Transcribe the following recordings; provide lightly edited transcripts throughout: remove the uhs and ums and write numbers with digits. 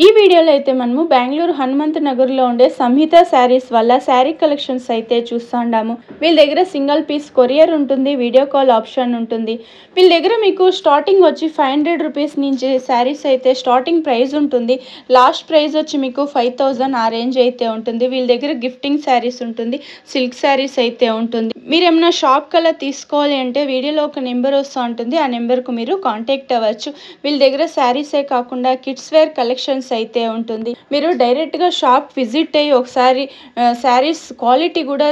ఈ వీడియోలో అయితే మనము బెంగళూరు హనుమంత్ నగర్లో ఉండే సంహిత శారీస్ వల్ల శారీ కలెక్షన్స్ అయితే చూస్తున్నాము. వీళ్ళ దగ్గర సింగిల్ పీస్ కొరియర్ ఉంటుంది, వీడియో కాల్ ఆప్షన్ ఉంటుంది. వీళ్ళ దగ్గర మీకు స్టార్టింగ్ వచ్చి 500 రూపీస్ నుంచి శారీస్ అయితే స్టార్టింగ్ ప్రైస్ ఉంటుంది. లాస్ట్ ప్రైస్ వచ్చి మీకు 5000 ఆ రేంజ్ అయితే ఉంటుంది. వీళ్ళ దగ్గర గిఫ్టింగ్ శారీస్ ఉంటుంది, సిల్క్ శారీస్ అయితే ఉంటుంది. మీరు ఏమైనా షాప్ కల్లా తీసుకోవాలి అంటే వీడియోలో ఒక నెంబర్ వస్తూ ఉంటుంది, ఆ నెంబర్కు మీరు కాంటాక్ట్ అవ్వచ్చు. వీళ్ళ దగ్గర శారీసే కాకుండా కిడ్స్ వేర్ కలెక్షన్స్ అయితే ఉంటుంది. మీరు డైరెక్ట్ గా షాప్ విజిట్ అయ్యి ఒకసారి శారీస్ క్వాలిటీ కూడా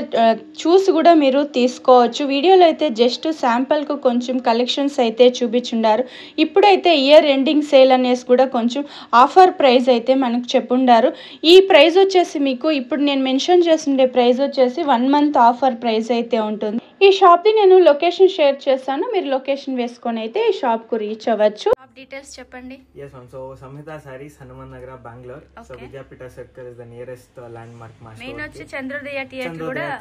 చూసి కూడా మీరు తీసుకోవచ్చు. వీడియోలో అయితే జస్ట్ శాంపుల్ కు కొంచెం కలెక్షన్స్ అయితే చూపించుండారు. ఇప్పుడైతే ఇయర్ ఎండింగ్ సేల్ అనేసి కూడా కొంచెం ఆఫర్ ప్రైస్ అయితే మనకు చెప్పుండారు. ఈ ప్రైస్ వచ్చేసి మీకు ఇప్పుడు నేను మెన్షన్ చేస్తుండే ప్రైస్ వచ్చేసి 1 మంత్ ఆఫర్ ప్రైస్ అయితే ఉంటుంది. ఈ షాప్ ది నేను లొకేషన్ షేర్ చేస్తాను, మీరు లొకేషన్ వేసుకొని అయితే ఈ షాప్ కు రీచ్ అవ్వచ్చు. డీటెయిల్స్ చెప్పండి. Yes ma'am, so Samhita Sarees, Hanuman Nagar, Bangalore. Okay. So Vidyapita Circle is the nearest landmark ma store. Main వచ్చి చంద్రోదయ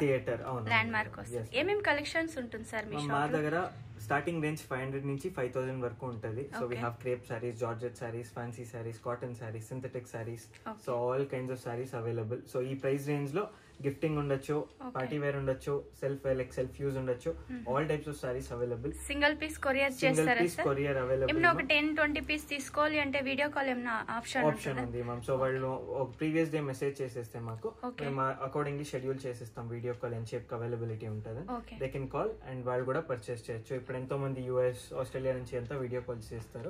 థియేటర్ ల్యాండ్మార్క్ వస్తుంది. ఏమేం కలెక్షన్స్ ఉంటుంది సార్ మీ షాప్ లో? మా దగ్గర స్టార్టింగ్ రేంజ్ 500 నుంచి 5000 వరకు ఉంటుంది. So we have crepe saris, georgette saris, fancy saris, cotton saris, synthetic saris, so all kinds of saris available. So ఈ ప్రైస్ రేంజ్ లో గిఫ్టింగ్ ఉండొచ్చు, పార్టీ వేర్ ఉండొచ్చు, సెల్ఫ్ యూజ్ ఉండొచ్చు, all types of saris available. Single piece courier చేస్తారా sir? Courier available. ఏమైనా ఒక 10-20 piece తీసుకోవాలి అంటే వీడియో కాల్ ఏమైనా ఆప్షన్ ఉంది మ్యామ్. సో వాళ్ళు ప్రీవియస్ డే మెసేజ్ చేసేస్తే మాకు మేము అకార్డింగ్లీ షెడ్యూల్ చేసేస్తాం. Video call and shape availability ఉంటుంది. దే కెన్ కాల్ అండ్ వాళ్ళు కూడా పర్చేస్ చేయొచ్చు. ఇప్పుడు ఎంతో మంది యూఎస్, ఆస్ట్రేలియా నుంచి ఎంతో వీడియో కాల్ చేస్తారు,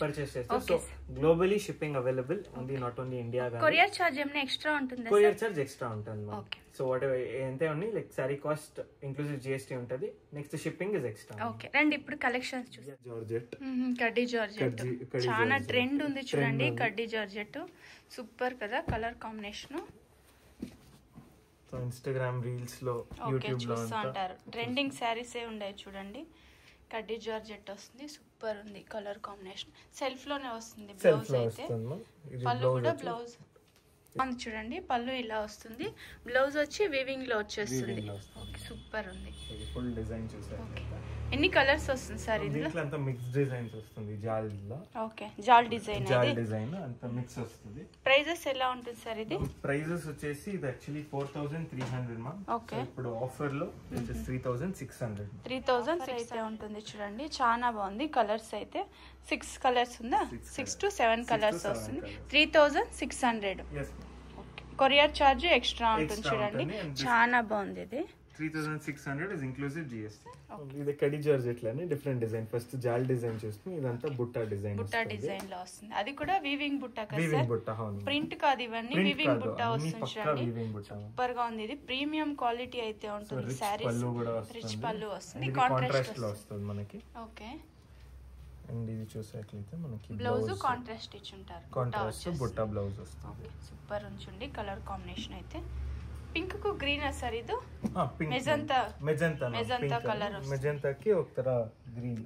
పర్చేస్ చేస్తారు. సో గ్లోబలీ షిప్పింగ్ అవైలబుల్ ఉంది, not only India. Courier charge ఏమైనా ఎక్స్ట్రా ఉంటుంది? కొరియర్ చార్జ్ ఎక్స్ట్రా ఉంటుంది మ్యామ్. సో వాట్ ఎంత ఉంది like sorry cost inclusive GST ఉంటుంది. Next shipping is extra. Okay రండి ఇప్పుడు కలెక్షన్స్ చూద్దాం. జార్జెట్, కడ్డీ జార్జెట్ చాలా ట్రెండ్ ఉంది చూడండి. కడ్డీ జార్జెట్ సూపర్ కదా, colour combination. So Instagram reels లో, యూట్యూబ్ లో అంటారు ట్రెండింగ్ సారీస్ ఏ ఉన్నాయి చూడండి. కడ్డీ జార్జెట్ వస్తుంది, సూపర్ ఉంది కలర్ కాంబినేషన్. సెల్ఫ్ లోనే వస్తుంది. బ్లౌజ్ అయితే పళ్ళు కూడా బ్లౌజ్ చూడండి, పళ్ళు ఇలా వస్తుంది, బ్లౌజ్ వచ్చి వీవింగ్ లో వచ్చేస్తుంది. సూపర్ ఉంది. ఫుల్ డిజైన్ చూసారు. ఎన్ని కలర్స్ వస్తుంది సార్ ఇందులో? అంతా మిక్స్ డిజైన్స్ వస్తుంది. జాల్ లో ఓకే, జాల్ డిజైన్, జాల్ డిజైన్ అంతా మిక్స్ వస్తుంది. ప్రైజెస్ ఎలా ఉంటుంది సార్ ఇది? ప్రైజెస్ వచ్చేసి ఇది యాక్చువల్లీ 4300 మా. ఓకే, ఇప్పుడు ఆఫర్ లో 3600 అయితే ఉంటుంది చూడండి. చాలా బాగుంది. కలర్స్ అయితే 6 కలర్స్ ఉందా? 6 to 7 కలర్స్ వస్తుంది. 3600. కొరియర్ చార్జ్ ఎక్స్ట్రా ఉంటుంది చూడండి. చాలా బాగుంది. ఇది 3600 ఇస్ ఇంక్లూసివ్ జిఎస్టీ. ఇది కడి జార్జెట్ లోనే డిఫరెంట్ డిజైన్. ఫస్ట్ జాల్ డిజైన్ చూస్తే ఇదంతా బుట్టా డిజైన్ లో వస్తుంది. అది కూడా వీవింగ్ బుట్టా కదా సార్? బుట్టా, ప్రింట్ కాదు, ఇవన్నీ వీవింగ్ బుట్టా వస్తుంది చూడండి. సూపర్ గా ఉంది. ఇది ప్రీమియం క్వాలిటీ అయితే ఉంటుంది. సారీస్ రిచ్ పళ్ళు వస్తుంది, కాంట్రాస్ట్ లో వస్తుంది మనకి. ఓకే, అండ్ ఇది చూసేట్లయితే మనకి బ్లౌజ్ కాంట్రాస్ట్ ఇచ్చి ఉంటారు. కాంట్రాస్ట్ బుట్టా బ్లౌజ్ వస్తుంది. సూపర్ ఉంచండి. కలర్ కాంబినేషన్ అయితే పింక్ కు గ్రీన్ సార్? ఇది మెజంతా కలర్, మెజంతాకి ఒకతర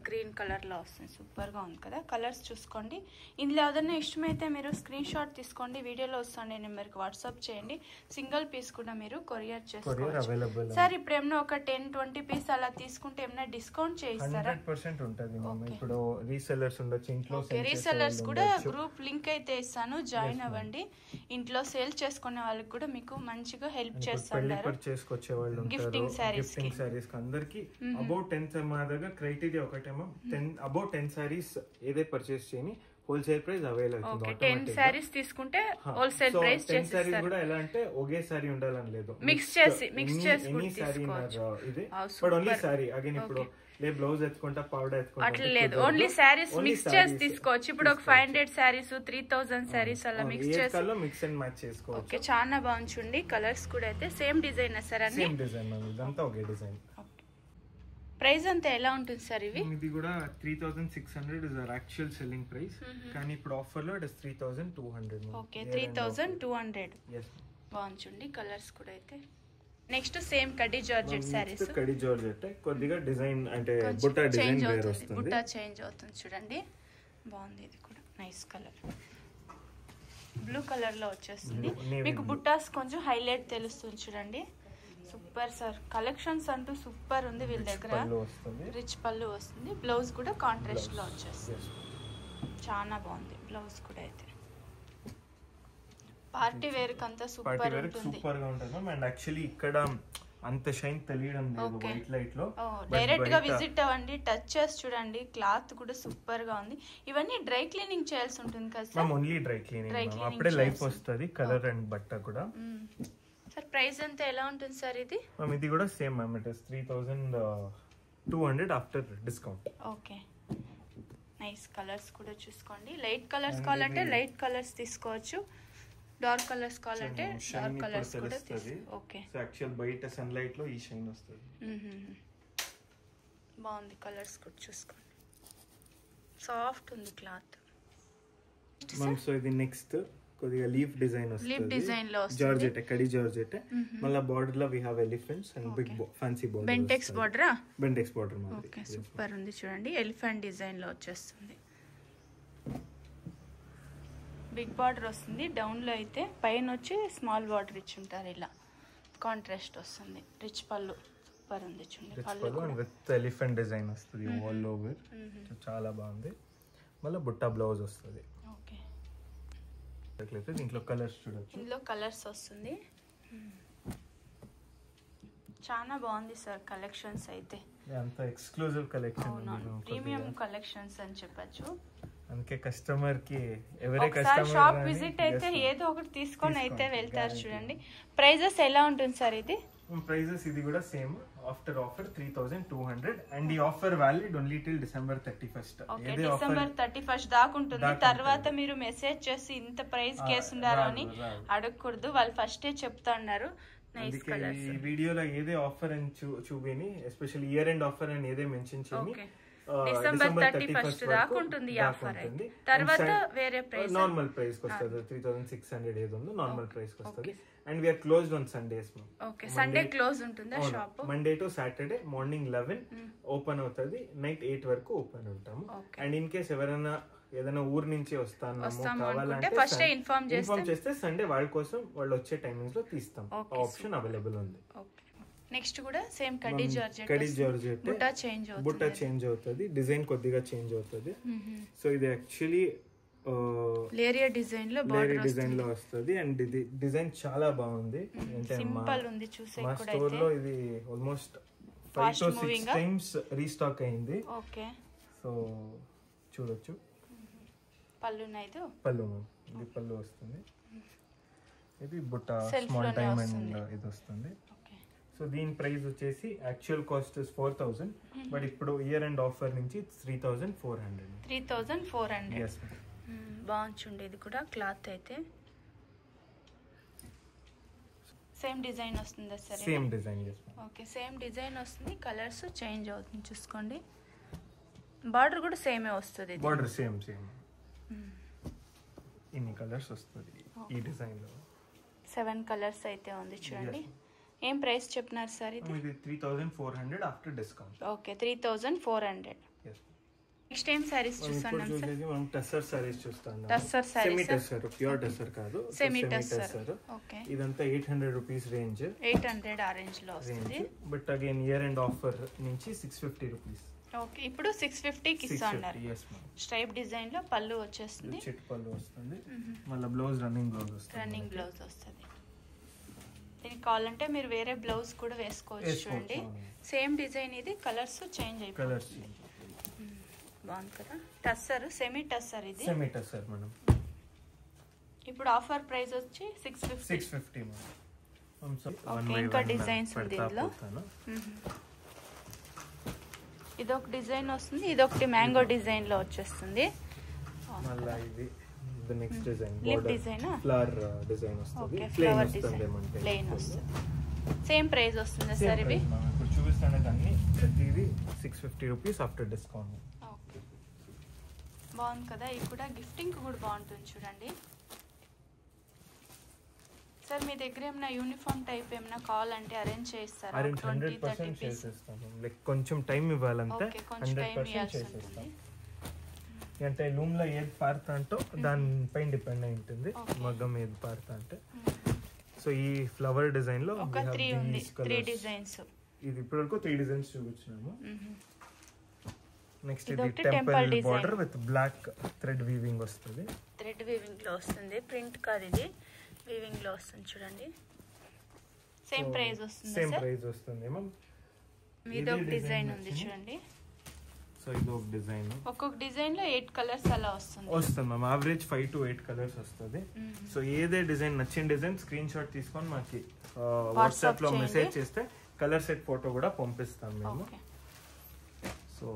గ్రీన్ కలర్ లో వస్తుంది. సూపర్ గా ఉంది కదా. కలర్స్ చూసుకోండి. ఇందులో ఏదైనా ఇష్టమైతే మీరు స్క్రీన్ షాట్ తీసుకోండి, వీడియోలో వస్తుంది నెంబర్కి వాట్సాప్ చేయండి. సింగిల్ పీస్ కూడా మీరు కొరియర్ చేసుకోవచ్చు. సార్ ఇప్పుడు ఏమన్నా ఒక 10-20 పీస్ అలా తీసుకుంటే ఏమైనా డిస్కౌంట్ చేయిస్తారా? 100% ఉంటుంది. ఇప్పుడు రీసెల్లర్స్ ఉండొచ్చు, ఇంట్లో రీసెల్లర్స్ కూడా గ్రూప్ లింక్ అయితే ఇస్తాను, జాయిన్ అవ్వండి. ఇంట్లో సేల్ చేసుకునే వాళ్ళకి కూడా మీకు మంచిగా హెల్ప్ చేస్తారు. గిఫ్టింగ్ సారీస్ అందరికి అబౌట్ 10 మా దగ్గర క్రైటీరియా ఒకటేమో 10 సారీస్ ఏదే పర్చేస్ చేయని హోల్సేల్ ప్రైస్ అవైలబుల్ అవుతుంది. 10 సారీస్ తీసుకుంటే హోల్సేల్ ప్రైస్ 10 సారీస్ కూడా ఎలా అంటే ఒకే సారీ ఉండాలని లేదు, మిక్స్ చేసి ఎనీ సారీ ఇది బట్ ఓన్లీ సారీ. అగైన్ ఇప్పుడు బ్లౌజ్ ఎత్తుకుంటా పౌడర్ ఎత్తుకుంటా అట్లా లేదు, ఓన్లీ సారీస్ మిక్స్ చేసి తీసుకోవచ్చు. ఇప్పుడు ఒక 500 సారీస్ 3000 సారీస్ అలా మిక్స్ చేసి మిక్స్ అండ్ మ్యాచ్ చేసుకోవచ్చు. ఓకే, చాలా బాగుంది. కలర్స్ కూడా అయితే సేమ్ డిజైన్ సార్? అన్ని సేమ్ డిజైన్, ఇదంతా ఒకే డిజైన్. ప్రైస్ అంతా ఎలా ఉంటుంది సార్? ఇది కూడా 3600 is our actual selling price, కానీ ఇప్పుడు ఆఫర్ లో ఇట్ ఇస్ 3200. ఓకే, 3200. బాగుంది. కలర్స్ కూడా అయితే నెక్స్ట్ సేమ్ కడ్డీ జార్జెట్ సారీస్. కడ్డీ జార్జెట్ కొద్దిగా డిజైన్ అంటే బుట్టా డిజైన్ వేర్ వస్తుంది. బుట్టా చేంజ్ అవుతుంది చూడండి. బాగుంది. ఇది కూడా నైస్ కలర్, బ్లూ కలర్ లో వచ్చేస్తుంది. మీకు బుట్టాస్ కొంచెం హైలైట్ తెలుస్తుంది చూడండి. సూపర్ సార్, కలెక్షన్స్ అంటూ సూపర్ ఉంది వీళ్ళ దగ్గర. రిచ్ పళ్ళు వస్తుంది, బ్లౌజ్ కూడా కాంట్రాస్ట్ లో వచ్చేస్తుంది. చాలా బాగుంది. బ్లౌజ్ కూడా అయితే పార్టీ వేర్ కంతా సూపర్ ఉంటుంది. సూపర్ గా ఉంటుంది మ్యామ్. అండ్ యాక్చువల్లీ ఇక్కడ అంత షైన్ తెలియడం లేదు వైట్ లైట్ లో. డైరెక్ట్ గా విజిట్ అవ్వండి, టచ్ చేసి చూడండి. క్లాత్ కూడా సూపర్ గా ఉంది. ఇవన్నీ డ్రై క్లీనింగ్ చేయాల్సి ఉంటుంది కదా సార్? ఓన్లీ డ్రై క్లీనింగ్, అప్పుడే లైఫ్ వస్తుంది కలర్ అండ్ బట్ట కూడా. సార్ ప్రైస్ అంతా ఎలా ఉంటుంది సార్ ఇది? మ్యామ్ ఇది కూడా same ma'am, it is 3200 after discount. Okay, nice colours కూడా చూసుకోండి. లైట్ కలర్స్ కావాలంటే లైట్ కలర్స్ తీసుకోవచ్చు, డార్క్ కలర్స్ కావాలంటే డార్క్ కలర్స్ కూడా తీసుకోవచ్చు. ఓకే, సో యాక్చువల్ బయట సన్లైట్ లో ఈ షైన్ వస్తుంది. బాగుంది, కలర్స్ కూడా చూసుకోండి. సాఫ్ట్ ఉంది క్లాత్. సో ఇది నెక్స్ట్ కొద్దిగా లీఫ్ డిజైన్ వస్తుంది. లీఫ్ డిజైన్ లో వస్తుంది, జార్జెట్, కడి జార్జెట్. మళ్ళీ బార్డర్ లో we have elephants and big fancy border, Bentex border. Bentex border మాదిరి. ఓకే, సూపర్ ఉంది చూడండి. ఎలిఫెంట్ డిజైన్ లో వచ్చేస్తుంది, బిగ్ బార్డర్ వస్తుంది. డౌన్ లో అయితే పైన వచ్చి స్మాల్ బార్డర్ ఇచ్చి ఉంటారు. ఇలా కాంట్రాస్ట్ వస్తుంది. రిచ్ పళ్ళు సూపర్ ఉంది చూడండి. పళ్ళు విత్ ఎలిఫెంట్ డిజైన్ వస్తుంది ఆల్ ఓవర్, చాలా బాగుంది. మళ్ళీ బుట్టా బ్లౌజ్ వస్తుంది. ఓకే, దీంట్లో కలర్స్ చూడొచ్చు. ఇందులో కలర్స్ వస్తుంది. చాలా బాగుంది సార్ కలెక్షన్స్ అయితే. అంత ఎక్స్క్లూజివ్ కలెక్షన్, ప్రీమియం కలెక్షన్స్ అని చెప్పచ్చు. అందుకే కస్టమర్ కి ఎవరే కస్టమర్ షాప్ విజిట్ అయితే ఏదో ఒకటి తీసుకొని అయితే వెళ్తారు చూడండి. ప్రైజెస్ ఎలా ఉంటుంది సార్ ఇది? ప్రైజెస్ ఇది కూడా సేమ్. ఆఫ్టర్ ఆఫర్ 3200 అండ్ ఈ offer valid only till December 31st. Okay, December 31st దాకా ఉంటుంది. తర్వాత మీరు మెసేజ్ చేసి ఇంత ప్రైస్ కేసుండారు అని అడగకూడదు, వాళ్ళు ఫస్టే చెప్తా ఉన్నారు. ఈ వీడియోలో ఏదే ఆఫర్ అని చూపిని, ఎస్పెషల్లీ ఇయర్ ఎండ్ ఆఫర్ అని ఏదే మెన్షన్ చేయని. డిసెంబర్ 31st దాకా ఉంటుంది ఈ ఆఫర్. తర్వాత వేరే ప్రైస్, నార్మల్ ప్రైస్ కి వస్తుంది. 3600 ఏదో ఉందో నార్మల్ ప్రైస్ కి వస్తుంది. And we are closed on Sundays. Okay, Sunday close ఉంటుందా shop? Monday to Saturday morning 11 open అవుతుంది, నైట్ 8 వరకు ఓపెన్ ఉంటాము. అండ్ ఇన్ కేస్ ఎవరైనా ఏదైనా ఊరు నుంచి వస్తాము కావాలంటే ఫస్ట్ ఇన్ఫార్మ్ చేస్తే సండే వాళ్ళ కోసం వాళ్ళు వచ్చే టైమింగ్స్ లో తీస్తాం. ఆప్షన్ అవైలబుల్ ఉంది. నెక్స్ట్ కూడా సేమ్ కడి జార్జెట్, బుట్టా చేంజ్ అవుతుంది, డిజైన్ కొద్దిగా చేంజ్ అవుతుంది. సో ఇది యాక్చువల్లీ లేరియా డిజైన్ లో వస్తుంది. అండ్ ఇది డిజైన్ చాలా బాగుంది. సింపుల్ ఉంది, చూసే మా స్టోర్ లో ఇది ఆల్మోస్ట్ 5 to 6 టైమ్స్ రీస్టాక్ అయింది. ఓకే, సో చూడొచ్చు. పళ్ళు ఇది పళ్ళు వస్తుంది. ఇది బుట్టా స్మాల్ డైమండ్ ఇది వస్తుంది. సో దీని ప్రైస్ వచ్చేసి యాక్చువల్ కాస్ట్ 4000, బట్ ఇప్పుడు ఇయర్ అండ్ ఆఫర్ నుంచి 3400. 3400. బాగుంది. ఇది కూడా క్లాత్ అయితే సేమ్ డిజైన్ వస్తుందా sir? Same design. Okay, same design వస్తుంది, కలర్స్ చేంజ్ అవుతుంది చూసుకోండి. బార్డర్ కూడా సేమే వస్తుంది. బార్డర్ సేమ్ ఇన్ని కలర్స్ వస్తుంది ఈ డిజైన్ లో. 7 కలర్స్ అయితే ఉంది చూడండి. ఏం ప్రైస్ చెప్పినారు సార్ ఇది? 3400 ఆఫ్టర్ డిస్కౌంట్. ఓకే, 3400. నెక్స్ట్ ఏం సారీస్ చూస్తాం సార్? మనం టస్సర్ సారీస్ చూస్తాం. టస్సర్ సారీస్, సెమీ టస్సర్, ప్యూర్ టస్సర్ కాదు, సెమీ టస్సర్. ఓకే, ఇదంతా 800 రూపీస్ రేంజ్. 800 ఆ రేంజ్ లో వస్తుంది. But again year and offer నుంచి 650 రూపీస్. ఓకే, ఇప్పుడు 650 కి ఇస్తున్నారు. స్ట్రైప్ డిజైన్ లో పళ్ళు వచ్చేస్తుంది, చిట్ పళ్ళు వస్తుంది. మళ్ళీ బ్లౌజ్ రన్నింగ్ బ్లౌజ్ వస్తుంది. దీనికి కావాలంటే మీరు వేరే బ్లౌజ్ కూడా వేసుకోవచ్చు చూడండి. సేమ్ డిజైన్, ఇది కలర్స్ చేంజ్ అయిపోతుంది. బాగుంది కదా. టస్సర్, సెమీ టస్సర్. ఇది సెమీ టస్సర్ మేడం. ఇప్పుడు ఆఫర్ ప్రైస్ వచ్చి 650 మేడం. ఇంకా డిజైన్స్ ఉంది ఇందులో. ఇదొక డిజైన్ వస్తుంది, ఇదొకటి మ్యాంగో డిజైన్ లో వచ్చేస్తుంది. మళ్ళీ ఇది the next design, leaf design, flower design వస్తుంది. ఫ్లవర్ డిజైన్ ప్లెయిన్ వస్తుంది. సేమ్ ప్రైస్ వస్తుంది సార్ ఇవి? ఇప్పుడు చూపిస్తాను అన్ని ప్రతిది 650 రూపీస్ ఆఫ్టర్ డిస్కౌంట్. ఓకే, బాగుంది కదా. ఇది కూడా గిఫ్టింగ్ కూడా బాగుంటుంది చూడండి. సార్ మీ దగ్గర ఏమైనా యూనిఫామ్ టైప్ ఏమైనా కావాలంటే అరేంజ్ చేస్తారా? 100% చేసేస్తాము. లైక్ కొంచెం టైం ఇవ్వాలంటే 100% చేసేస్తాం. అంటే లూమ్ లో ఏది పారుతా అంటో దానిపైన డిపెండ్ అయి ఉంటుంది మగ్గం ఏది పారుతా అంటే. సో ఈ ఫ్లవర్ డిజైన్ లో ఒక 3 డిజైన్స్. ఇది ఇప్పటివరకు 3 డిజైన్స్ చూపించినాము. నెక్స్ట్ ఇది temple border with black thread weaving వస్తుంది. థ్రెడ్ వీవింగ్ లో వస్తుంది, ప్రింట్ కాదు ఇది, వీవింగ్ లో వస్తుంది చూడండి. సేమ్ ప్రైస్ వస్తుంది. సేమ్ ప్రైస్ వస్తుంది మ్యామ్. ఇది ఒక డిజైన్ ఉంది చూడండి. సో ఇది ఒక డిజైన్, ఒక్కొక్క డిజైన్ లో 8 కలర్స్ అలా వస్తుంది మ్యామ్. యావరేజ్ 5 to 8 కలర్స్ వస్తుంది. సో ఏదే డిజైన్ నచ్చిన డిజైన్ స్క్రీన్ షాట్ తీసుకొని మాకి వాట్సాప్ లో మెసేజ్ చేస్తే కలర్ సెట్ ఫోటో కూడా పంపిస్తాం మేము. సో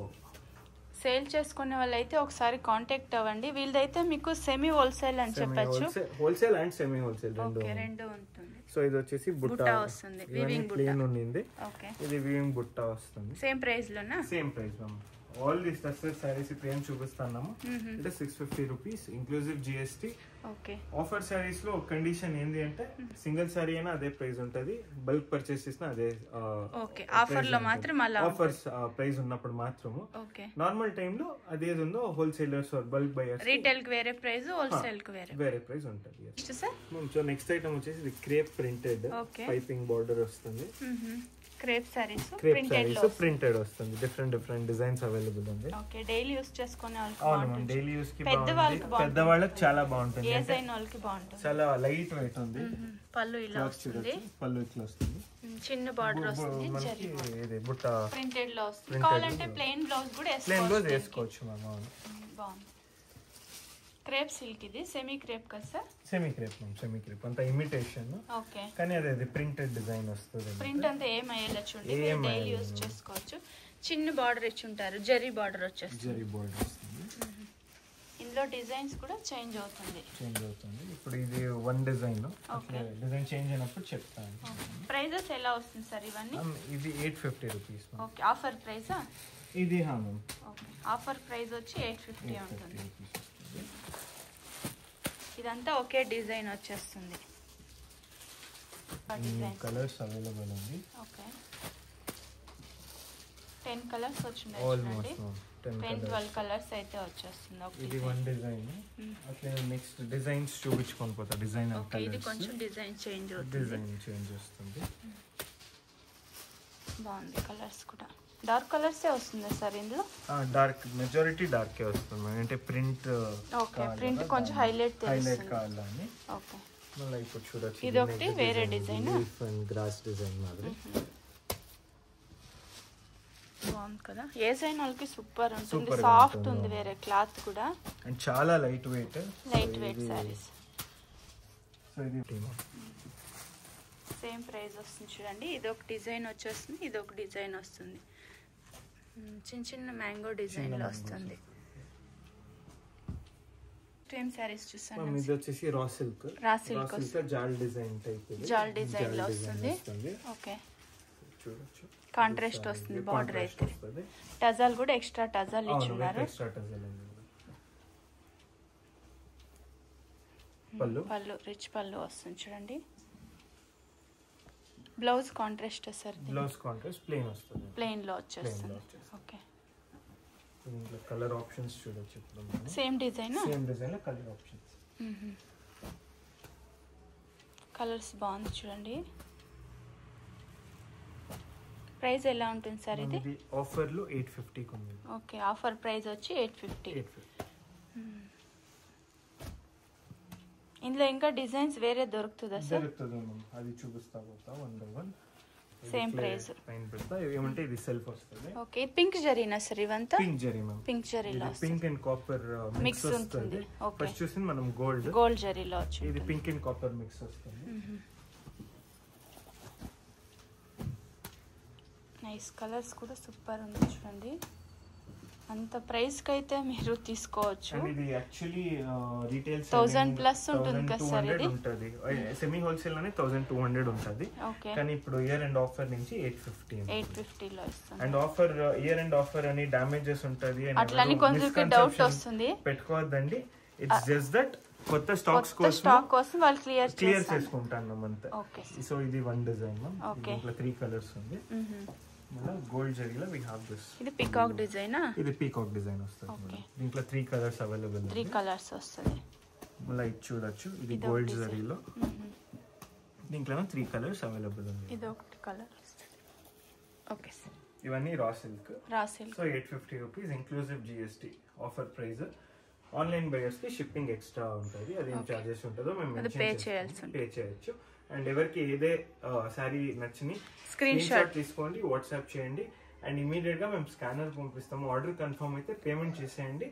సేల్ చేసుకునే వాళ్ళైతే ఒకసారి కాంటాక్ట్ అవ్వండి. వీళ్ళదైతే మీకు సెమీ హోల్సేల్ అని చెప్పొచ్చు. హోల్సేల్ అండ్ సెమీ హోల్సేల్ రెండు ఉంటుంది. సో ఇది వచ్చేసి బుట్ట వస్తుంది, ప్లేన్ ఉంది. ఇది వీవింగ్ బుట్ట వస్తుంది. సేమ్ ప్రైస్ లోనా? Same price ma'am. All this tussar saris ఇప్పుడు ఏం చూపిస్తున్నాము అంటే 650 rupees inclusive GST. Offer saris లో కండిషన్ ఏంటి అంటే సింగిల్ సారీ అయినా అదే ప్రైస్ ఉంటది, బల్క్ పర్చేస్ చేసినా అదే ఆఫర్ లో మాత్రం ఆఫర్స్ ప్రైస్ ఉన్నప్పుడు మాత్రము. నార్మల్ టైమ్ లో అదేది ఉందో హోల్సేలర్స్ బల్క్ బయర్స్ రీటైల్ కి వేరే ప్రైస్, హోల్సేల్ కి వేరే ప్రైస్ ఉంటది. సో నెక్స్ట్ ఐటమ్ వచ్చేసి ఇది క్రేప్ ప్రింటెడ్ పైపింగ్ బార్డర్ వస్తుంది. క్రేప్ సారీస్ ప్రింటెడ్ వస్తుంది. డిఫరెంట్ డిజైన్స్ అవైలబుల్ ఉంది. ఓకే, డైలీ యూస్ చేసుకునే వాళ్ళకి డైలీ యూస్ కి పెద్ద వాళ్ళకి చాలా బాగుంటుంది. చాలా లైట్ వెయిట్ ఉంది. పళ్ళు ఇలా వస్తుంది, పళ్ళు ఇట్లా వస్తుంది, చిన్న బార్డర్ వస్తుంది, ఇది బుట్ట ప్రింటెడ్ లో వస్తుంది. కావాలంటే ప్లెయిన్ బ్లౌజ్ కూడా వేసుకోవచ్చు మ్యామ్. బాగుంది. క్రేప్ సిల్క్ ఇది సెమీ క్రేప్ కదా sir? Semi crepe ma'am, semi crepe అంతా ఇమిటేషన్. ఓకే, కానీ అదే ప్రింటెడ్ డిజైన్ వస్తుంది. ప్రింట్ అంతా ఏం అయ్యేలా చూడండి, డైలీ యూస్ చేసుకోవచ్చు. చిన్న బార్డర్ ఇచ్చి ఉంటారు, జరీ బార్డర్ వచ్చేస్తుంది. జరీ బార్డర్ వస్తుంది. ఇందులో డిజైన్స్ కూడా చేంజ్ అవుతుంది. ఇప్పుడు ఇది వన్ డిజైన్, డిజైన్ చేంజ్ అయినప్పుడు చెప్తాను. ప్రైజెస్ ఎలా వస్తుంది సార్ ఇవన్నీ? ఇది 850 రూపీస్. ఓకే, ఆఫర్ ప్రైసా ఇది? మ్యామ్ ఓకే, ఆఫర్ ప్రైస్ వచ్చి 850 ఉంటుంది. ఇదంతా ఒకే డిజైన్ వచ్చేస్తుంది. కలర్స్ అవైలబుల్ ఉంది. ఓకే, 10 కలర్స్ వచ్చినాయి, 10-12 కలర్స్ అయితే వచ్చేస్తుంది. ఇది వన్ డిజైన్. అట్లా నెక్స్ట్ డిజైన్స్ చూపించుకొని పోతా. డిజైన్ ఇది కొంచెం డిజైన్ చేంజ్ వస్తుంది. బాగుంది. కలర్స్ కూడా డార్క్ కలర్స్ వస్తుంది సార్ ఇందులో? డార్క్, మెజారిటీ డార్కే వస్తుంది. అంటే ప్రింట్ కొంచెం హైలైట్ కావాలని. ఓకే, మళ్ళీ ఇప్పుడు చూడొచ్చు. ఇది ఒకటి వేరే డిజైన్, గ్రాస్ డిజైన్ మాదిరి బాగుంది కదా. ఏ సైన్ వాళ్ళకి సూపర్ ఉంటుంది, సాఫ్ట్ ఉంది, వేరే క్లాత్ కూడా, అండ్ చాలా లైట్ వెయిట్ సారీస్. సో ఇది సేమ్ ప్రైస్ వస్తుంది చూడండి. ఇది ఒక డిజైన్ వచ్చేస్తుంది, ఇది ఒక డిజైన్ వస్తుంది. చిన్న చిన్న మ్యాంగో డిజైన్ లో వస్తుంది. సేమ్ సారీస్ చూసాను. ఇది వచ్చేసి రా సిల్క్ జాల్ డిజైన్ టైప్, జాల్ డిజైన్ లో వస్తుంది. ఓకే, చూడొచ్చు కాంట్రాస్ట్ వస్తుంది బార్డర్ అయితే. టజల్ కూడా ఎక్స్ట్రా టజల్ ఇచ్చున్నారు. పళ్ళు రిచ్ పళ్ళు వస్తుంది చూడండి. Blouse contrast sir? Blouse contrast plain వస్తుంది, ప్లెయిన్ లో వచ్చేస్తుంది. ఓకే, దీంట్లో కలర్ ఆప్షన్స్ చూడొచ్చు. సేమ్ డిజైన్ లో కలర్ ఆప్షన్స్. కలర్స్ బాగుంది చూడండి. ప్రైస్ ఎలా ఉంటుంది సార్ ఇది? ఆఫర్ లో 850 ఉంది. ఓకే, ఆఫర్ ప్రైస్ వచ్చి 850. ఇందులో ఇంకా డిజైన్స్ వేరే దొరుకుతుందా సార్? అది చూపిస్తా పోతా one by one. Same price పైన పెడతా. ఏమంటే ఇది సెల్ఫ్ వస్తుంది. ఓకే, పింక్ జరీనా సార్ ఇవంతా? పింక్ జరీ మ్యామ్, పింక్ జరీలో పింక్ అండ్ కాపర్ మిక్స్ ఉంటుంది. ఫస్ట్ చూసింది మనం గోల్డ్ జరీలో వచ్చి, ఇది పింక్ అండ్ కాపర్ మిక్స్ వస్తుంది. నైస్. కలర్స్ కూడా సూపర్ ఉంది చూడండి. అంత ప్రైస్ కి అయితే మీరు తీసుకోవచ్చు. ఇది యాక్చువల్లీ రీటైల్ 1000 ప్లస్ ఉంటుంది కదా సార్? ఇది ఉంటది సెమీ హోల్సేల్ లోనే 1200 ఉంటది. కానీ ఇప్పుడు ఇయర్ ఎండ్ ఆఫర్ నుంచి 850 లో ఇస్తుంది. And offer year end offer అని డామేజెస్ ఉంటది అని అట్లని కొంచెం డౌట్ వస్తుంది, పెట్టుకోవద్దండి. ఇట్స్ జస్ట్ దట్ కొత్త స్టాక్ కోసం వాళ్ళు క్లియర్ చేసుకుంటాను అంతే. సో ఇది వన్ డిజైన్ మ్యామ్. దీంట్లో 3 కలర్స్ ఉంది. గోల్డ్ జరీలో వి హావ్ దిస్. ఇది పీకాక్ డిజైన్. ఇది పీకాక్ డిజైన్ వస్తుంది. దీంట్లో 3 కలర్స్ అవైలబుల్. 3 కలర్స్ వస్తుంది. మళ్ళీ ఇది చూడొచ్చు. ఇది గోల్డ్ జరీలో. దీంట్లో 3 కలర్స్ అవైలబుల్ ఉంది. ఇది ఒకటి కలర్ వస్తుంది. Okay sir. ఇవన్నీ raw silk. So 850 rupees inclusive GST offer price. Online buyers కి షిప్పింగ్ ఎక్స్ట్రా ఉంటుంది, అదేం చార్జెస్ ఉంటుందో మేము పే చేయొచ్చు. అండ్ ఎవరికి ఏదే శారీ నచ్చిని స్క్రీన్ షాట్ తీసుకోండి, వాట్సాప్ చేయండి, అండ్ ఇమీడియట్ గా మేము స్కానర్ పంపిస్తాము. ఆర్డర్ కన్ఫర్మ్ అయితే పేమెంట్ చేసేయండి.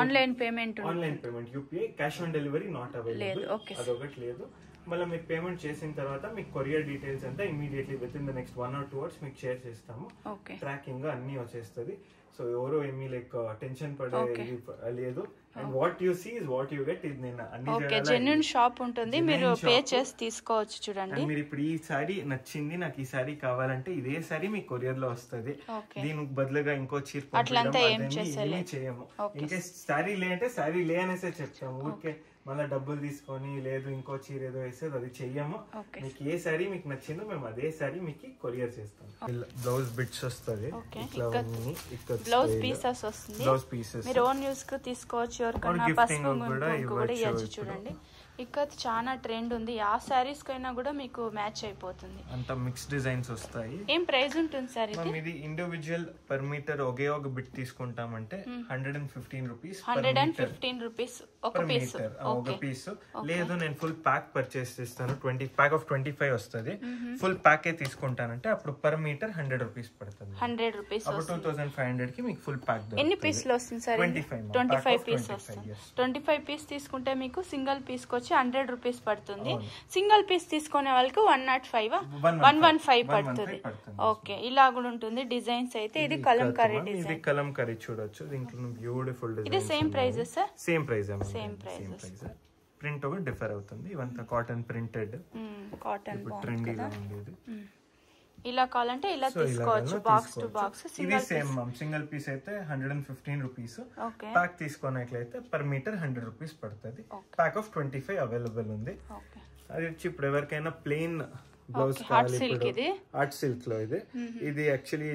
Online payment UPI, cash on delivery not available, అదొకటి లేదు. మళ్ళీ మీరు పేమెంట్ చేసిన తర్వాత మీకు కొరియర్ డీటెయిల్స్ అంతా immediately with in the next 1 or 2 hours మీకు షేర్ చేస్తాము. ట్రాకింగ్ అన్ని వచ్చేస్తుంది. సో ఎవరో ఏమీ లైక్ టెన్షన్ పడే లేదు. And what you see is what you get. ఇది నేను అన్ని జెన్యూన్ షాప్ ఉంటుంది, మీరు పే చేసి తీసుకోవచ్చు. చూడండి, మీరు ఇప్పుడు ఈ సారీ నచ్చింది, నాకు ఈ సారీ కావాలంటే ఇదే సారీ మీ కొరియర్ లో వస్తుంది. దీనికి బదులుగా ఇంకో చీర అట్లంతా ఏం చేయము. ఇంకే సారీ లే అంటే సారీ లే అనేసే చెప్తాము. ఊరికే మళ్ళీ డబ్బులు తీసుకొని లేదు ఇంకో చీర ఏదో వేసేది అది చెయ్యము. మీకు ఏ సారీ మీకు నచ్చిందో మేము అదే సారీ మీకు కొరియర్ చేస్తాం. బ్లౌజ్ బిట్స్ వస్తుంది, బ్లౌజ్ పీసెస్ వస్తుంది, మీరు ఓన్ యూస్ కు తీసుకోవచ్చు. ఎవరికైనా పసుపు కూడా ఇవ్వచ్చు. చూడండి, ఇక్కడ చాలా ట్రెండ్ ఉంది. ఆ సారీస్ కైనా కూడా మీకు మ్యాచ్ అయిపోతుంది. అంత మిక్స్ డిజైన్స్ వస్తాయి. ఏం ప్రైస్ ఉంటుంది సార్ ఇది? ఇండివిజువల్ పర్ మీటర్ ఒకే ఒక బిట్ తీసుకుంటామంటే 115 రూపీస్. 115 రూపీస్ ఒక పీస్. లేదు నేను ఫుల్ ప్యాక్ పర్చేస్ చేస్తాను, 20 ప్యాక్ ఆఫ్ 25 వస్తుంది, ఫుల్ ప్యాక్ తీసుకుంటానంటే అప్పుడు పర్ మీటర్ 100 రూపీస్ పడుతుంది. 100 రూపీస్ అప్పుడు 2500 కి మీకు ఫుల్ ప్యాక్. ఎన్ని పీస్లు వస్తుంది సార్? 25 పీస్ వస్తుంది. 25 పీస్ తీసుకుంటే మీకు సింగిల్ పీస్ 100 రూపీస్ పడుతుంది. సింగిల్ పీస్ తీసుకునే వాళ్ళకి 115 పడుతుంది. ఓకే, ఇలా కూడా ఉంటుంది. డిజైన్స్ అయితే ఇది కలంకారీ డిజైన్. ఇది కలంకారీ చూడొచ్చు, దీంట్లో బ్యూటిఫుల్ డిజైన్. ఇది same prices sir? Same price. Print ఒకటి డిఫర్ అవుతుంది. ఇవంతా కాటన్ ప్రింటెడ్, కాటన్ ట్రెండీగా ఉండేది. ఇలా కావాలంటే ఇలా తీసుకోవచ్చు, బాక్స్ టు బాక్స్. ఇది సేమ్ సింగిల్ పీస్ అయితే 115 రూపీస్. ప్యాక్ తీసుకున్నట్లయితే పర్ మీటర్ 100 రూపీస్ పడుతుంది. ప్యాక్ ఆఫ్ 25 అవైలబుల్ ఉంది. అది వచ్చి ఇప్పుడు ఎవరికైనా ప్లెయిన్ బ్లౌజ్ కావాలి, ఆర్ట్ సిల్క్ లో ఇది actually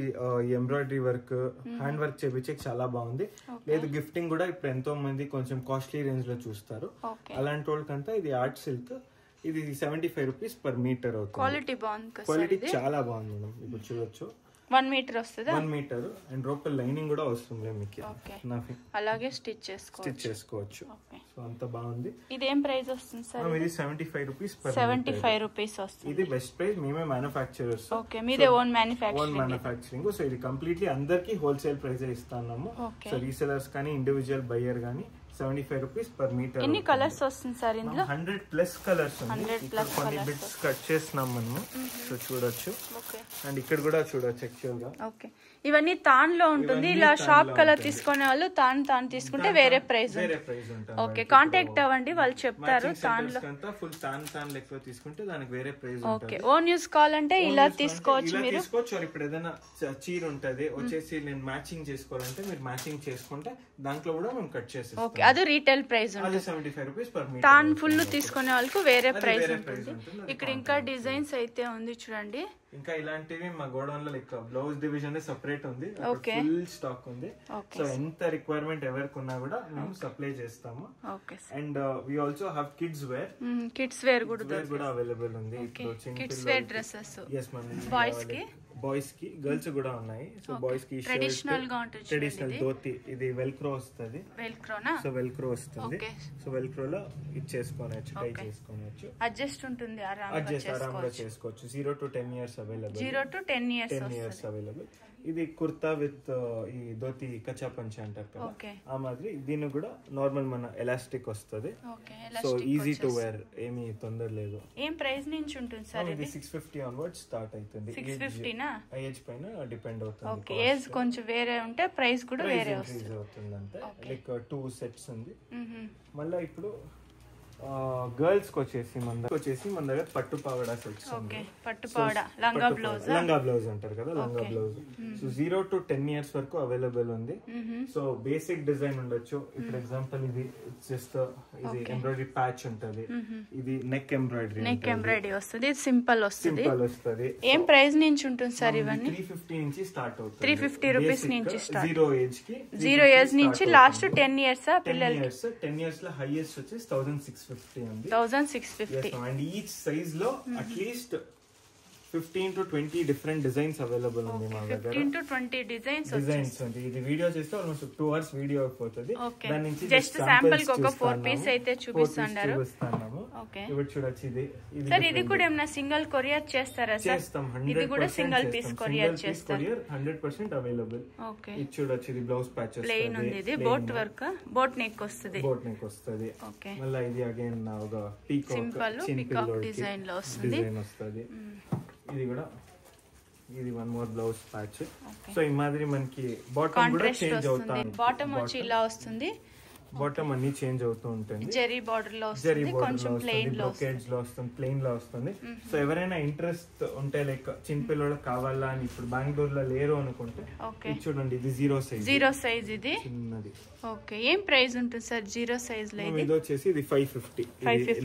embroidery work, hand work చేపించే చాలా బాగుంది. లేదు గిఫ్టింగ్ కూడా ఇప్పుడు ఎంతో మంది కొంచెం కాస్ట్లీ రేంజ్ లో చూస్తారు. అలాంటి వాళ్ళకంతా ఇది ఆర్ట్ సిల్క్. ఇది 75 రూపీస్ పర్ మీటర్ అవుతుంది. క్వాలిటీ బాగుంది, క్వాలిటీ చాలా బాగుంది మేడం. ఇప్పుడు చూడొచ్చు 1 మీటర్ వస్తుంది. 1 మీటర్ అండ్ లోపల లైనింగ్ కూడా వస్తుంది మీకు. అలాగే స్టిచ్ చేసుకోవచ్చు. సో అంత బాగుంది. ఇది ఏం ప్రైస్ వస్తుంది సార్? ఇది 75 రూపీస్ పర్ 75 రూపీస్ వస్తుంది. ఇది బెస్ట్ ప్రైస్. మేమే మ్యానుఫ్యాక్చరర్స్. ఓకే, మీదే ఓన్ మ్యానుఫ్యాక్చరింగ్. సో ఇది కంప్లీట్లీ అందరికి హోల్సేల్ ప్రైస్ ఇస్తున్నాము. సో రీసెలర్స్ కానీ ఇండివిజువల్ బయ్యర్ కానీ 75 రూపీస్ పర్ మీటర్. ఎన్ని కలర్స్ వస్తుంది సార్ ఇందులో? 100+ కలర్స్ ఉంది. కొన్ని బిట్స్ కట్ చేస్తున్నాం మనము, సో చూడొచ్చు. అండ్ ఇక్కడ కూడా చూడొచ్చు యాక్చువల్ గా. ఓకే, ఇవన్నీ తాన్ లో ఉంటుంది. ఇలా షాప్ కలర్ తీసుకునే వాళ్ళు తాన్ తీసుకుంటే వేరే ప్రైస్ ఉంటుంది. ఓకే, కాంటాక్ట్ అవ్వండి, వాళ్ళు చెప్తారు. తాన్ లో ఫుల్ తాన్ లెక్క తీసుకుంటే దానికి వేరే ప్రైస్ ఉంటుంది. ఓకే, ఓన్ యూస్ కావాలంటే ఇలా తీసుకోవచ్చు మీరు. ఇప్పుడు ఏదైనా చీర ఉంటది వచ్చేసి నేను మ్యాచింగ్ చేసుకోవాలంటే మీరు మ్యాచింగ్ చేసుకుంటే దాంట్లో కూడా మేము కట్ చేసి. ఓకే, అది రీటైల్ ప్రైస్ ఉంటుంది. 75 రూపీస్ పర్ మీటర్. తాన్ ఫుల్ తీసుకునే వాళ్ళకి వేరే ప్రైస్ ఉంటుంది. ఇక్కడ ఇంకా డిజైన్స్ అయితే ఉంది చూడండి. ఇంకా ఇలాంటివి మా గోడౌన్ లో లైక్ బ్లౌజ్ డివిజన్ సెపరేట్ ఉంది, ఫుల్ స్టాక్ ఉంది. సో ఎంత రిక్వైర్మెంట్ ఎవరికి ఉన్నా కూడా మేము సప్లై చేస్తాము. And we also have kids wear కూడా అవైలబుల్ ఉంది. కిడ్స్ వేర్ డ్రెస్సెస్ బాయ్స్ కి గర్ల్స్ కూడా ఉన్నాయి. సో బాయ్స్ కి ట్రెడిషనల్ ధోతి, ఇది వెల్క్రో వస్తుంది. సో వెల్క్రో వస్తుంది. సో వెల్క్రో లో ఇచ్చేసుకోవచ్చు, టై చేసుకోవచ్చు. అడ్జస్ట్ ఉంటుంది, ఆరాంగా చేసుకోవచ్చు. 0 to 10 years available. 0 to 10 years available. ఇది కుర్తా విత్ ఈ ధోతి కచ్చా పంచ అంటారు కదా, ఆ మాదిరి. దీని కూడా నార్మల్ మన ఎలాస్టిక్ వస్తుంది. సో ఈజీ టు వేర్, ఏమీ తొందర లేదు. ఏం ప్రైస్ నుంచి ఉంటుంది సార్? ఇది 650 ఆన్వర్డ్స్ స్టార్ట్ అవుతుంది. 650 నా? ఏజ్ పైన డిపెండ్ అవుతుంది. ఓకే, ఏజ్ కొంచెం వేరే ఉంటే ప్రైస్ కూడా వేరే వస్తుంది. అవుతుంది అంతే. లైక్ 2 సెట్స్ ఉంది. మళ్ళీ ఇప్పుడు గర్ల్స్ కి వచ్చేసి మన దగ్గర పట్టు పావడా సెట్స్. లంగా బ్లౌజ్ అంటారు కదా, లంగా బ్లౌజ్. సో 0 to 10 years వరకు అవైలబుల్ ఉంది. సో బేసిక్ డిజైన్ ఉండొచ్చు. ఇప్పుడు ఎగ్జాంపుల్ ఇది జస్ట్ ఇది ఎంబ్రాయిడరీ ప్యాచ్ ఉంటది. ఇది నెక్ ఎంబ్రాయిడరీ వస్తుంది. సింపుల్ వస్తుంది. ఏం ప్రైస్ నుంచి ఉంటుంది సార్ ఇవన్నీ? 350 నుంచి స్టార్ట్ అవుతుంది. 350 రూపీస్ నుంచి స్టార్ట్. 0 ఏజ్ నుంచి లాస్ట్ 10 years పిల్లలకి. 10 years లో హైయెస్ట్ వచ్చేసి 1650 ఉంది. 1650. అండ్ ఈచ్ సైజ్ లో at least 15 to 20 different designs available ఉంది మా దగ్గర. 15 to 20 డిజైన్స్ ఉంది. ఇది వీడియో చేస్తే ఆల్మోస్ట్ 2 hours వీడియో అయిపోతుంది. దాని నుంచి జస్ట్ శాంపుల్ కి ఒక 4 పీస్ అయితే చూపిస్తాండారు. ఇప్పుడు చూడొచ్చు ఇది సార్ ఇది కూడా ఏమైనా సింగిల్ కొరియర్ చేస్తారా సార్? చేస్తాం. ఇది కూడా సింగిల్ పీస్ కొరియర్ చేస్తారు. 100% అవైలబుల్. ఓకే ఇది చూడొచ్చు, ఇది బ్లౌజ్ ప్యాచెస్ ప్లెయిన్ ఉంది. ఇది బోట్ వర్క్, బోట్ నెక్ వస్తది. బోట్ నెక్ వస్తది. ఓకే మళ్ళీ ఇది అగైన్ ఒక పీకాక్ డిజైన్ లో వస్తుంది. ఇది కూడా ఇది one more blouse patch. So ఈ మాదిరి మనకి బాటమ్ కూడా చేంజ్ అవుతా ఉంటుంది. బాటమ్ వచ్చి ఇలా వస్తుంది. బాటమ్ అన్ని చేంజ్ అవుతూ ఉంటుంది. జెరీ బార్డర్ లో వస్తుంది, కొంచెం ప్లెయిన్ లో వస్తుంది, ప్లెయిన్ లో వస్తుంది. సో ఎవరైనా ఇంట్రెస్ట్ ఉంటే లైక్ చిన్న పిల్లలకు కావాలా అని ఇప్పుడు బెంగళూరు లో లేరు అనుకుంటే చూడండి, ఇది 0 సైజ్. 0 సైజ్ ఇది చిన్నది. ఓకే ఏం ప్రైస్ ఉంటుంది సార్ 0 సైజ్ లో? ఇది వచ్చేసి ఇది 550.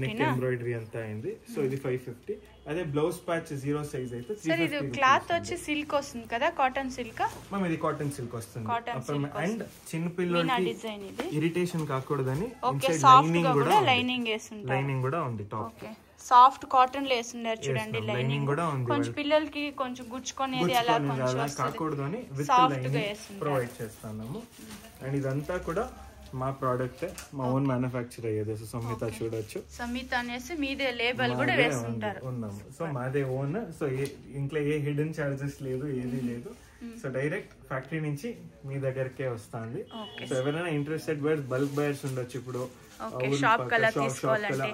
నెక్ ఎంబ్రాయిడరీ అంతా అయింది. సో ఇది 550. అదే బ్లౌజ్ ప్యాచ్ 0 సైజ్ అయితే సార్ ఇది క్లాత్ వచ్చి సిల్క్ వస్తుంది కదా, కాటన్ సిల్క్? ఇది కాటన్ సిల్క్ వస్తుంది. అండ్ చిన్న పిల్లలకి ఇరిటేషన్ కాకూడదని లైనింగ్ కూడా ఉంది. టాప్ సాఫ్ట్ కాటన్ లో వేస్తున్నారు చూడండి. లైనింగ్ కూడా ఉంది. కొంచెం పిల్లలకి కొంచెం గుచ్చుకునేది అలా కాకూడదు అని విత్ లైనింగ్ ప్రొవైడ్ చేస్తున్నాము. అండ్ ఇదంతా కూడా మా ప్రోడక్ట్, మా ఓన్ మ్యానుఫ్యాక్చర్ అయ్యేది. సంహిత చూడొచ్చు, సంహిత అనేసి మీదే లేబుల్ కూడా వేస్తుంటారు. ఉన్నాము. సో మాదే ఓన్. సో ఇంట్లో ఏ హిడెన్ చార్జెస్ లేదు, ఏది లేదు. సో డైరెక్ట్ ఫ్యాక్టరీ నుంచి మీ దగ్గరకే వస్తుంది. సో ఎవరైనా ఇంట్రెస్టెడ్ బయర్స్, బల్క్ బయర్స్ ఉండొచ్చు. ఇప్పుడు షాప్ కలా తీసుకోవాలంటే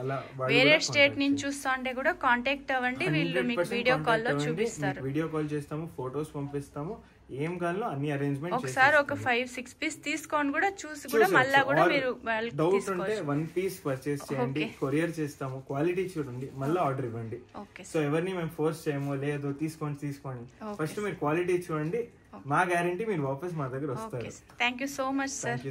వేరే స్టేట్ నుంచి చూస్తా ఉంటే కూడా కాంటాక్ట్ అవ్వండి. వీళ్ళు మీకు వీడియో కాల్ లో చూపిస్తారు. వీడియో కాల్ చేస్తాము, ఫొటోస్ పంపిస్తాము, ఏం కావాలో అన్ని అరేంజ్మెంట్. ఒకసారి ఒక 5-6 పీస్ తీసుకొని కూడా చూసి కూడా మళ్ళా కూడా మీరు డౌట్ ఉంటే 1 పీస్ పర్చేస్ చేయండి, కొరియర్ చేస్తాము. క్వాలిటీ చూడండి, మళ్ళీ ఆర్డర్ ఇవ్వండి. సో ఎవరిని మేము ఫోర్స్ చేయము, లేదు తీసుకోండి. ఫస్ట్ మీరు క్వాలిటీ చూడండి, మా గ్యారంటీ మీరు వాపస్ మా దగ్గర వస్తారు. Thank you so much sir.